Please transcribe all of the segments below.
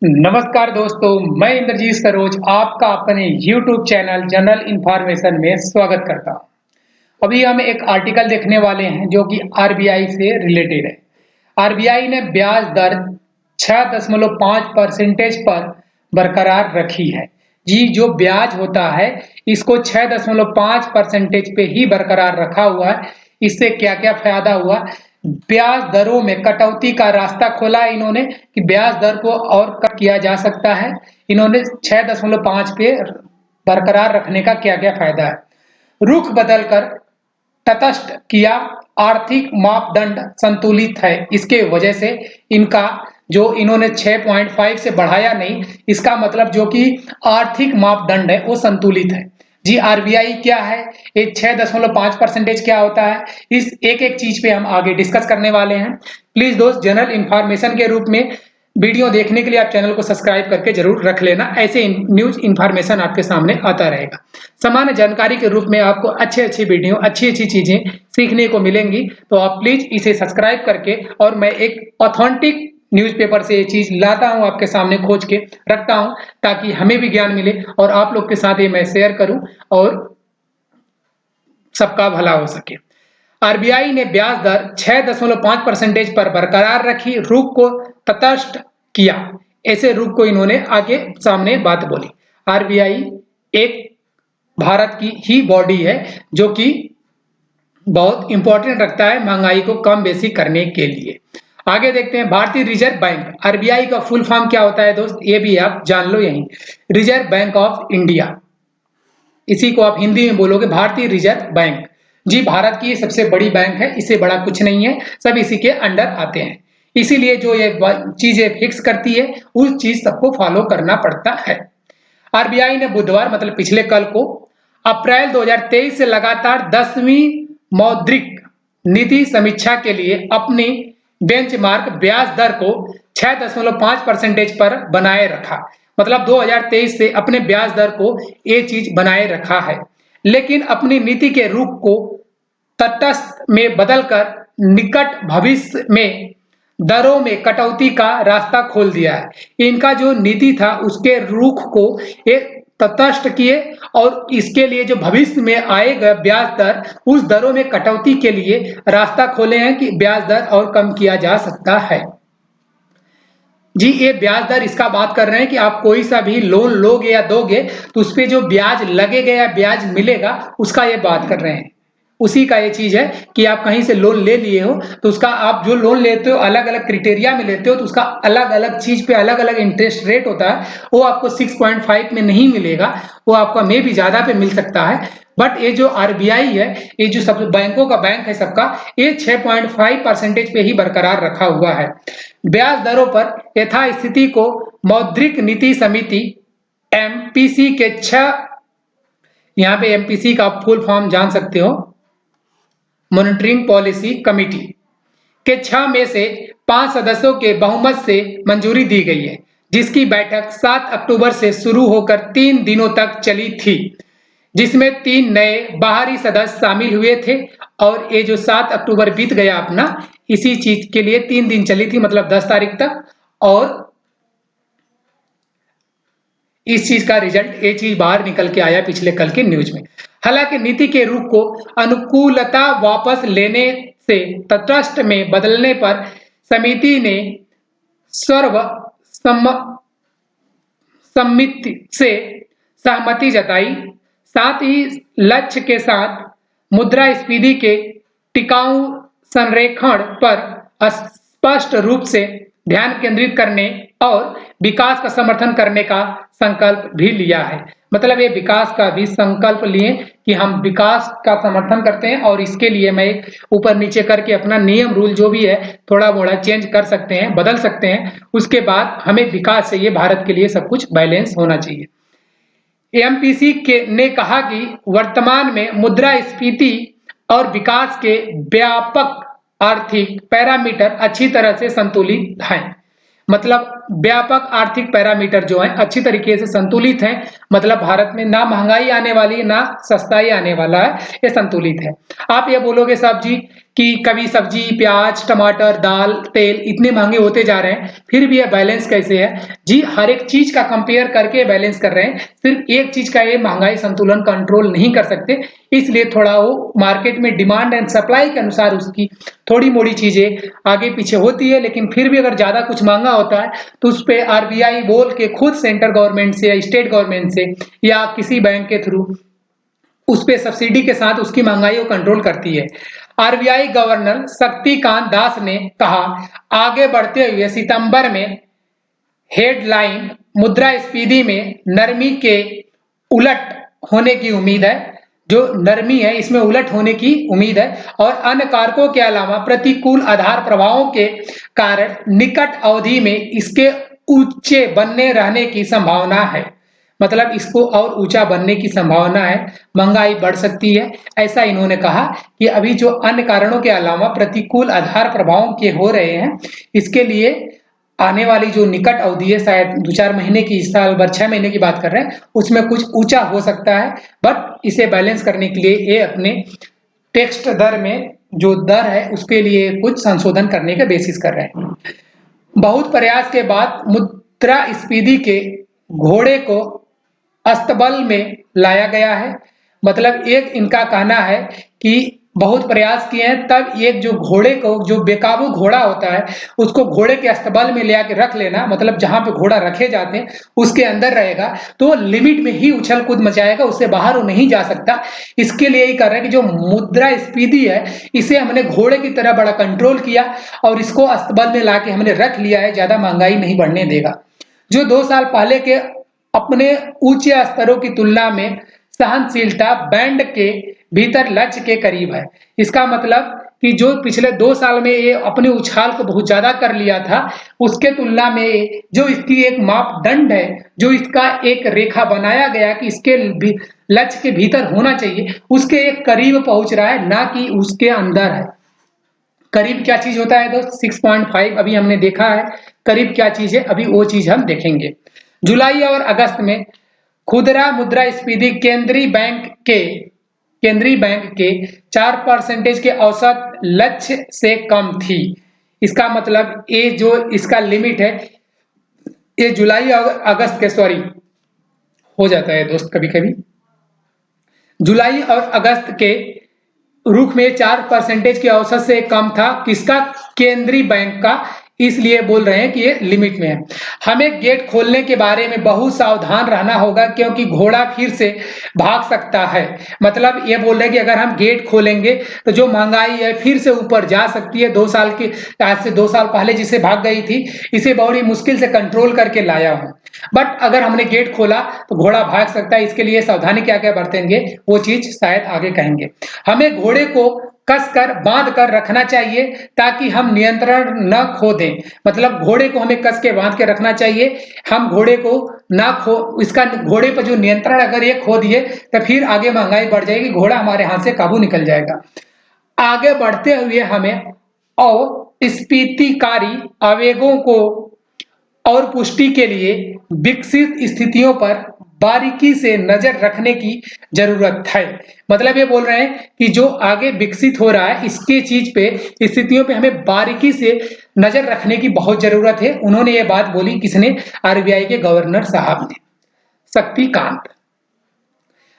नमस्कार दोस्तों, मैं इंद्रजीत सरोज आपका अपने YouTube चैनल जनरल इन्फॉर्मेशन में स्वागत करता हूं। अभी हम एक आर्टिकल देखने वाले हैं जो कि आरबीआई से रिलेटेड है। आरबीआई ने ब्याज दर 6.5% पर बरकरार रखी है। जी, जो ब्याज होता है इसको 6.5% पे ही बरकरार रखा हुआ है। इससे क्या-क्या फायदा हुआ? ब्याज दरों में कटौती का रास्ता खोला है इन्होंने कि ब्याज दर को और कम किया जा सकता है। इन्होंने 6.5 पे बरकरार रखने का क्या-क्या फायदा है? रुख बदलकर तटस्थ किया, आर्थिक मापदंड संतुलित है। इसके वजह से इनका जो इन्होंने 6.5 से बढ़ाया नहीं, इसका मतलब जो कि आर्थिक मापदंड है वो संतुलित है। जी, आरबीआई क्या है? ये 6.5% क्या होता है? इस एक-एक चीज पे हम आगे डिस्कस करने वाले हैं। प्लीज दोस्त, जनरल इन्फॉर्मेशन के रूप में वीडियो देखने के लिए आप चैनल को सब्सक्राइब करके जरूर रख लेना। ऐसे न्यूज इन्फॉर्मेशन आपके सामने आता रहेगा। सामान्य जानकारी के रूप में आपको अच्छे-अच्छे वीडियो, अच्छी-अच्छी चीजें सीखने को मिलेंगी, तो आप प्लीज इसे सब्सक्राइब करके, और मैं एक ऑथेंटिक न्यूज़पेपर से ये चीज लाता हूं, आपके सामने खोज के रखता हूं, ताकि हमें भी ज्ञान मिले और आप लोग के साथ ये मैं शेयर करूं और सबका भला हो सके। आरबीआई ने ब्याज दर 6.5% पर बरकरार रखी, रुख को तटस्थ किया। ऐसे रुख को इन्होंने आगे सामने बात बोली। आरबीआई एक भारत की ही बॉडी है जो कि बहुत इंपॉर्टेंट रखता है महंगाई को कम बेसी करने के लिए। आगे देखते हैं, भारतीय रिजर्व बैंक। आरबीआई का फुल फॉर्म क्या होता है दोस्त? ये भी आप जान लो यहीं। रिजर्व बैंक ऑफ इंडिया, इसी को आप हिंदी में बोलोगे भारतीय रिजर्व बैंक। जी, भारत की सबसे बड़ी बैंक है, इससे बड़ा कुछ नहीं है, सब इसी के अंडर आते हैं। इसीलिए जो ये चीजें फिक्स करती है उस चीज सबको फॉलो करना पड़ता है। आरबीआई ने बुधवार मतलब पिछले कल को अप्रैल 2023 से लगातार 10वीं मौद्रिक नीति समीक्षा के लिए अपनी बेंचमार्क ब्याज दर को 6.5% पर बनाए रखा। मतलब 2023 से अपने ब्याज दर को ये चीज बनाए रखा है, लेकिन अपनी नीति के रुख को तटस्थ में बदलकर निकट भविष्य में दरों में कटौती का रास्ता खोल दिया है। इनका जो नीति था उसके रुख को एक तटस्थ किए, और इसके लिए जो भविष्य में आएगा ब्याज दर, उस दरों में कटौती के लिए रास्ता खोले हैं कि ब्याज दर और कम किया जा सकता है। जी, ये ब्याज दर इसका बात कर रहे हैं कि आप कोई सा भी लोन लोगे या दोगे तो उस पे जो ब्याज लगेगा या ब्याज मिलेगा उसका ये बात कर रहे हैं। उसी का ये चीज है कि आप कहीं से लोन ले लिए हो तो उसका आप जो लोन लेते हो अलग-अलग क्राइटेरिया में लेते हो, तो उसका अलग-अलग चीज पे अलग-अलग इंटरेस्ट रेट होता है। वो आपको 6.5 में नहीं मिलेगा, वो आपका मे भी ज्यादा पे मिल सकता है। बट ये जो आरबीआई है, ये जो सब बैंकों का बैंक है सबका, ये 6.5% पे ही बरकरार रखा हुआ है। ब्याज दरों पर यथास्थिति को मौद्रिक नीति समिति एमपीसी के 6, यहाँ पे एमपीसी का फुल फॉर्म जान सकते हो, मॉनिटरिंग पॉलिसी कमेटी के 6 में से 5 सदस्यों के बहुमत से मंजूरी दी गई है, जिसकी बैठक 7 अक्टूबर से शुरू होकर 3 दिनों तक चली थी, जिसमें 3 नए बाहरी सदस्य शामिल हुए थे। और ये जो 7 अक्टूबर बीत गया अपना, इसी चीज के लिए 3 दिन चली थी, मतलब 10 तारीख तक। और इस चीज का रिजल्ट ये चीज बाहर निकल के आया पिछले कल के न्यूज में। हालांकि नीति के रुख को अनुकूलता वापस लेने से तटस्थ में बदलने पर समिति ने सर्वसम्मति से सहमति जताई। साथ ही लक्ष्य के साथ मुद्रास्फीति के टिकाऊ संरेखण पर स्पष्ट रूप से ध्यान केंद्रित करने और विकास का समर्थन करने का संकल्प भी लिया है। मतलब ये विकास का भी संकल्प लिए कि हम विकास का समर्थन करते हैं, और इसके लिए मैं एक ऊपर नीचे करके अपना नियम रूल जो भी है थोड़ा मोड़ा चेंज कर सकते हैं, बदल सकते हैं। उसके बाद हमें विकास चाहिए, भारत के लिए सब कुछ बैलेंस होना चाहिए। एमपीसी के ने कहा कि वर्तमान में मुद्रास्फीति और विकास के व्यापक आर्थिक पैरामीटर अच्छी तरह से संतुलित हैं। मतलब व्यापक आर्थिक पैरामीटर जो है अच्छी तरीके से संतुलित हैं। मतलब भारत में ना महंगाई आने वाली है ना सस्ताई आने वाला है, ये संतुलित है। आप ये बोलोगे साहब जी कि कभी सब्जी, प्याज, टमाटर, दाल, तेल इतने महंगे होते जा रहे हैं, फिर भी ये बैलेंस कैसे है? जी, हर एक चीज़ का कंपेयर करके बैलेंस कर रहे हैं। सिर्फ़ एक चीज़ का ये महँगाई संतुलन कंट्रोल नहीं कर सकते, इसलिए थोड़ा वो मार्केट में डिमांड एंड सप्लाई के अनुसार उसकी थोड़ी-मोड़ी चीज़ें आगे-पीछे होती है, लेकिन फिर भी अगर ज़्यादा कुछ महँगा होता है, तो उसपे आरबीआई बोल के खुद सेंट्रल गवर्नमेंट से या स्टेट गवर्नमेंट से या किसी बैंक के थ्रू उस पे सब्सिडी के साथ उसकी महंगाई को कंट्रोल करती है। आरबीआई गवर्नर शक्तिकांत दास ने कहा, आगे बढ़ते हुए सितंबर में हेडलाइन मुद्रास्फीति में नरमी के उलट होने की उम्मीद है। जो नरमी है इसमें उलट होने की उम्मीद है और अन्य कारकों के अलावा प्रतिकूल आधार प्रभावों के कारण निकट अवधि में इसके ऊंचे बनने रहने की संभावना है। मतलब इसको और ऊंचा बनने की संभावना है, महंगाई बढ़ सकती है। ऐसा इन्होंने कहा कि अभी जो अन्य कारणों के अलावा प्रतिकूल आधार प्रभावों के हो रहे हैं, इसके लिए आने वाली जो निकट अवधि है, शायद 2-4 महीने की, इस साल भर 6 महीने की बात कर रहे हैं, उसमें कुछ ऊंचा हो सकता है। बट इसे बैलेंस करने के लिए ये अपने टेक्स्ट दर में जो दर है उसके लिए कुछ संशोधन करने का बेसिस कर रहे हैं। बहुत प्रयास के बाद मुद्रास्फीति के घोड़े को अस्तबल में लाया गया है। मतलब एक इनका कहना है कि बहुत प्रयास किए हैं, तब एक जो घोड़े को, जो बेकाबू घोड़ा होता है, उसको घोड़े के अस्तबल में ले आके रख लेना, मतलब जहाँ पे घोड़ा रखे जाते हैं उसके अंदर रहेगा, तो वो लिमिट में ही उछल कूद मचाएगा, उससे बाहर वो नहीं जा सकता। इसके लिए ही कर रहे हैं कि जो मुद्रास्फीति है इसे हमने घोड़े की तरह बड़ा कंट्रोल किया और इसको अस्तबल में लाके हमने रख लिया है, ज़्यादा महंगाई नहीं बढ़ने देगा। जो 2 साल पहले के अपने ऊंचे स्तरों की तुलना में सहनशीलता बैंड के भीतर लक्ष्य के करीब है। इसका मतलब कि जो पिछले 2 साल में ये अपने उछाल को बहुत ज़्यादा कर लिया था, उसके तुलना में जो इसकी एक मापदंड है, जो इसका एक रेखा बनाया गया कि इसके भी लक्ष्य के भीतर होना चाहिए, उसके एक करीब पहुँच रहा है, ना कि उसके अंदर है। करीब क्या चीज़ होता है दोस्त? 6.5 अभी हमने देखा है। करीब क्या चीज़ है, अभी वो चीज़ हम देखेंगे। जुलाई और अगस्त में खुदरा मुद्रास्फीति केंद्रीय बैंक के 4% के औसत लक्ष्य से कम थी। इसका मतलब ये जो इसका लिमिट है, ये जुलाई और अगस्त के, सॉरी हो जाता है दोस्त कभी-कभी, जुलाई और अगस्त के रुख में 4% के औसत से कम था। किसका? केंद्रीय बैंक का। इसलिए बोल रहे हैं कि ये लिमिट में है। हमें गेट खोलने के बारे में बहुत सावधान रहना होगा क्योंकि घोड़ा फिर से भाग सकता है। मतलब ये बोल रहे हैं कि अगर हम गेट खोलेंगे तो जो महंगाई है फिर से ऊपर जा सकती है। 2 साल की, आज से 2 साल पहले जिसे भाग गई थी, इसे बड़ी मुश्किल से कंट्रोल करके लाया हूँ। बट अगर हमने गेट खोला तो घोड़ा भाग सकता है। इसके लिए सावधानी क्या-क्या बरतेंगे वो चीज़ शायद आगे कहेंगे। हमें घोड़े को कसकर बांध कर रखना चाहिए ताकि हम नियंत्रण न खो दें। मतलब घोड़े को हमें कस के बांध के रखना चाहिए, हम घोड़े को ना खो, इसका घोड़े पर जो नियंत्रण अगर ये खो दिए तो फिर आगे महंगाई बढ़ जाएगी, घोड़ा हमारे हाथ से काबू निकल जाएगा। आगे बढ़ते हुए हमें स्फीतिकारी आवेगों को और पुष्टि के लिए विकसित स्थितियों पर बारीकी से नजर रखने की जरूरत है। मतलब ये बोल रहे हैं कि जो आगे विकसित हो रहा है इसके चीज पे, स्थितियों पे हमें बारीकी से नजर रखने की बहुत जरूरत है। उन्होंने ये बात बोली, किसने? आरबीआई के गवर्नर साहब ने, शक्तिकांत।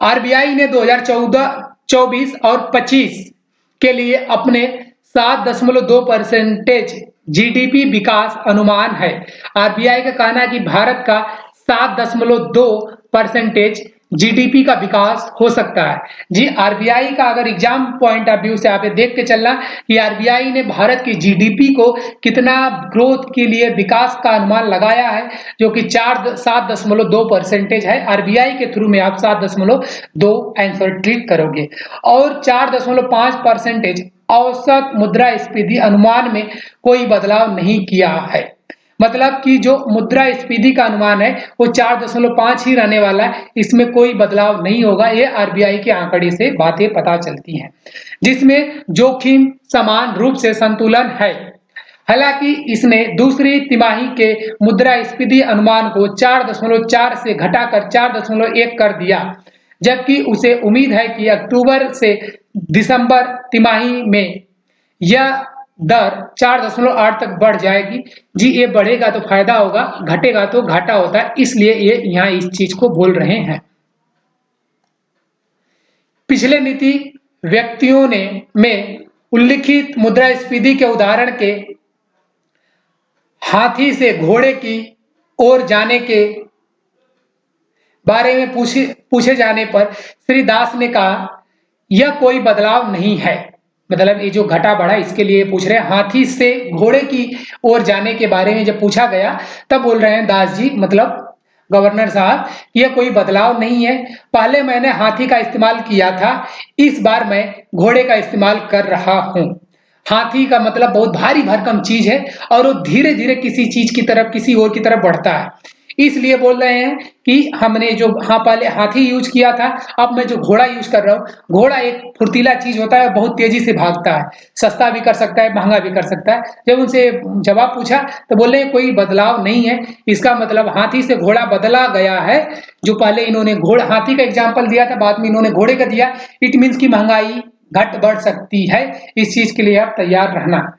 आरबीआई ने 2014, 24 और 25 के लिए अपने 7.2% जीडीपी विकास अनुमान है। आरबीआई का कहना है कि भारत का 7.2% जीडीपी का विकास हो सकता है। जी, आरबीआई का अगर एग्जाम पॉइंट ऑफ व्यू से आप देख के चलना कि आरबीआई ने भारत की जीडीपी को कितना ग्रोथ के लिए विकास का अनुमान लगाया है, जो कि 7.2% है। आरबीआई के थ्रू में आप 7.2 आंसर ट्रीट करोगे और 4.5% औसत मुद्रास्फीति अनुमान में कोई बदलाव नहीं किया है। मतलब कि जो मुद्रास्फीति का अनुमान है वो 4.5 ही रहने वाला है, इसमें कोई बदलाव नहीं होगा। ये आरबीआई के आंकड़े से बातें पता चलती हैं, जिसमें जोखिम समान रूप से संतुलन है। हालांकि इसने दूसरी तिमाही के मुद्रास्फीति अनुमान को 4.4 से घटाकर 4.1 कर दिया, जबकि उसे उम्मीद है कि अक्टूबर से दिसंबर तिमाही में यह दर 4.8 तक बढ़ जाएगी। जी ये बढ़ेगा तो फायदा होगा, घटेगा तो घाटा होता है, इसलिए ये यहाँ इस चीज को बोल रहे हैं। पिछले नीति व्यक्तियों ने में उल्लिखित मुद्रास्फीति के उदाहरण के हाथी से घोड़े की ओर जाने के बारे में पूछे जाने पर श्री दास ने कहा यह कोई बदलाव नहीं है। मतलब ये जो घटा बढ़ा इसके लिए पूछ रहे हैं। हाथी से घोड़े की ओर जाने के बारे में जब पूछा गया तब बोल रहे हैं दास जी, मतलब गवर्नर साहब, यह कोई बदलाव नहीं है। पहले मैंने हाथी का इस्तेमाल किया था, इस बार मैं घोड़े का इस्तेमाल कर रहा हूं। हाथी का मतलब बहुत भारी भरकम चीज है और वो धीरे धीरे किसी चीज की तरफ, किसी और की तरफ बढ़ता है, इसलिए बोल रहे हैं कि हमने जो पहले हाथी यूज किया था, अब मैं जो घोड़ा यूज कर रहा हूँ। घोड़ा एक फुर्तीला चीज होता है, बहुत तेजी से भागता है, सस्ता भी कर सकता है, महंगा भी कर सकता है। जब उनसे जवाब पूछा तो बोले कोई बदलाव नहीं है। इसका मतलब हाथी से घोड़ा बदला गया है। जो पहले इन्होंने घोड़ा हाथी का एग्जाम्पल दिया था, बाद में इन्होंने घोड़े का दिया। इट मीन्स की महंगाई घट बढ़ सकती है, इस चीज के लिए आप तैयार रहना।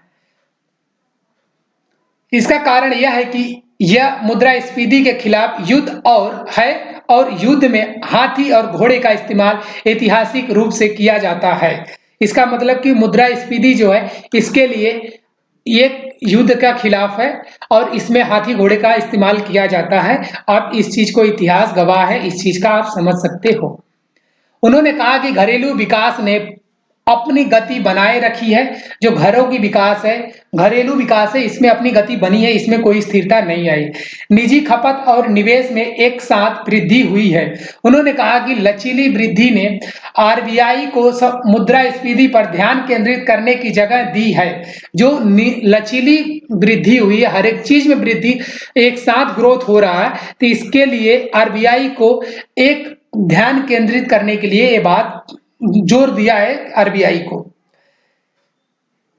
इसका कारण यह है कि यह मुद्रास्फीति के खिलाफ युद्ध और युद्ध में हाथी और घोड़े का इस्तेमाल ऐतिहासिक रूप से किया जाता है। इसका मतलब कि मुद्रास्फीति जो है इसके लिए एक युद्ध का खिलाफ है और इसमें हाथी घोड़े का इस्तेमाल किया जाता है। आप इस चीज को, इतिहास गवाह है इस चीज का, आप समझ सकते हो। उन्होंने कहा कि घरेलू विकास ने अपनी गति बनाए रखी है। जो घरों की विकास है, घरेलू विकास है, इसमें अपनी गति बनी है, इसमें कोई स्थिरता नहीं आई। निजी खपत और निवेश में एक साथ वृद्धि हुई है। उन्होंने कहा कि लचीली वृद्धि ने आरबीआई को मुद्रास्फीति पर ध्यान केंद्रित करने की जगह दी है। जो लचीली वृद्धि हुई है, हर एक चीज में वृद्धि एक साथ ग्रोथ हो रहा है, तो इसके लिए आरबीआई को एक ध्यान केंद्रित करने के लिए ये बात जोर दिया है आरबीआई को,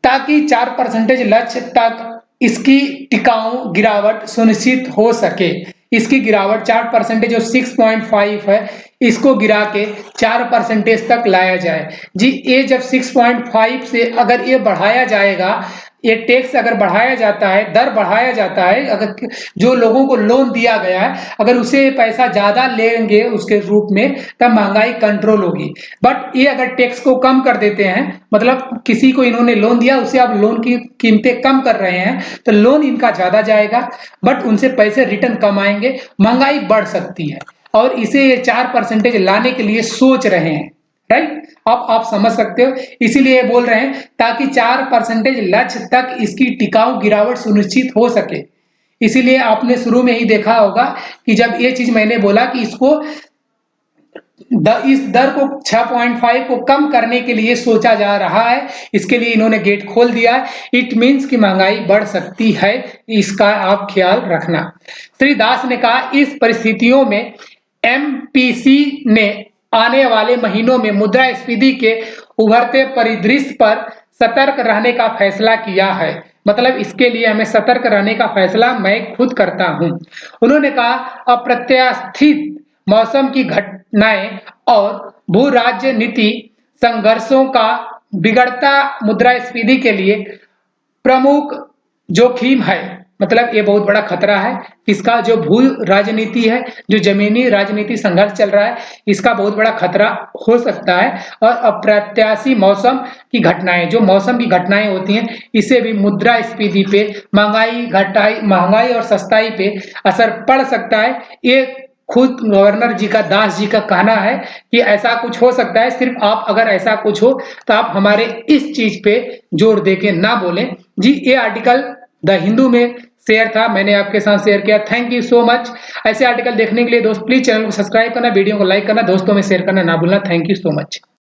ताकि 4% लक्ष्य तक इसकी टिकाऊ गिरावट सुनिश्चित हो सके। इसकी गिरावट 4% जो 6.5 है, इसको गिरा के 4% तक लाया जाए। जी ये जब 6.5 से अगर ये बढ़ाया जाएगा, ये टैक्स अगर बढ़ाया जाता है, दर बढ़ाया जाता है, अगर जो लोगों को लोन दिया गया है अगर उसे पैसा ज्यादा लेंगे उसके रूप में, तब महंगाई कंट्रोल होगी। बट ये अगर टैक्स को कम कर देते हैं, मतलब किसी को इन्होंने लोन दिया, उसे अब लोन की कीमतें कम कर रहे हैं, तो लोन इनका ज्यादा जाएगा बट उनसे पैसे रिटर्न कम आएंगे, महंगाई बढ़ सकती है। और इसे ये 4% लाने के लिए सोच रहे हैं, राइट। अब आप समझ सकते हो, इसीलिए बोल रहे हैं ताकि 4% लक्ष्य तक इसकी टिकाऊ गिरावट सुनिश्चित हो सके। इसीलिए आपने शुरू में ही देखा होगा कि जब ये चीज मैंने बोला कि इसको इस दर को 6.5 को कम करने के लिए सोचा जा रहा है, इसके लिए इन्होंने गेट खोल दिया है। इट मीन्स कि महंगाई बढ़ सकती है, इसका आप ख्याल रखना। श्री दास ने कहा इस परिस्थितियों में एमपीसी ने आने वाले महीनों में मुद्रास्फीति के उभरते परिदृश्य पर सतर्क रहने का फैसला किया है। मतलब इसके लिए हमें सतर्क रहने का फैसला मैं खुद करता हूं। उन्होंने कहा अप्रत्याशित मौसम की घटनाएं और भू राजनीति संघर्षों का बिगड़ता मुद्रास्फीति के लिए प्रमुख जोखिम है। मतलब ये बहुत बड़ा खतरा है, इसका जो भू राजनीति है, जो जमीनी राजनीति संघर्ष चल रहा है, इसका बहुत बड़ा खतरा हो सकता है। और अप्रत्याशित मौसम की घटनाएं, जो मौसम की घटनाएं होती हैं, इससे भी मुद्रास्फीति पे, महंगाई और सस्ताई पे असर पड़ सकता है। ये खुद गवर्नर जी का, दास जी का कहना है कि ऐसा कुछ हो सकता है। सिर्फ आप अगर ऐसा कुछ हो तो आप हमारे इस चीज पे जोर देके ना बोलें। जी ये आर्टिकल द हिंदू में शेयर था, मैंने आपके साथ शेयर किया। Thank you so much. ऐसे आर्टिकल देखने के लिए दोस्त प्लीज चैनल को सब्सक्राइब करना, वीडियो को लाइक करना, दोस्तों में शेयर करना ना भूलना। Thank you so much.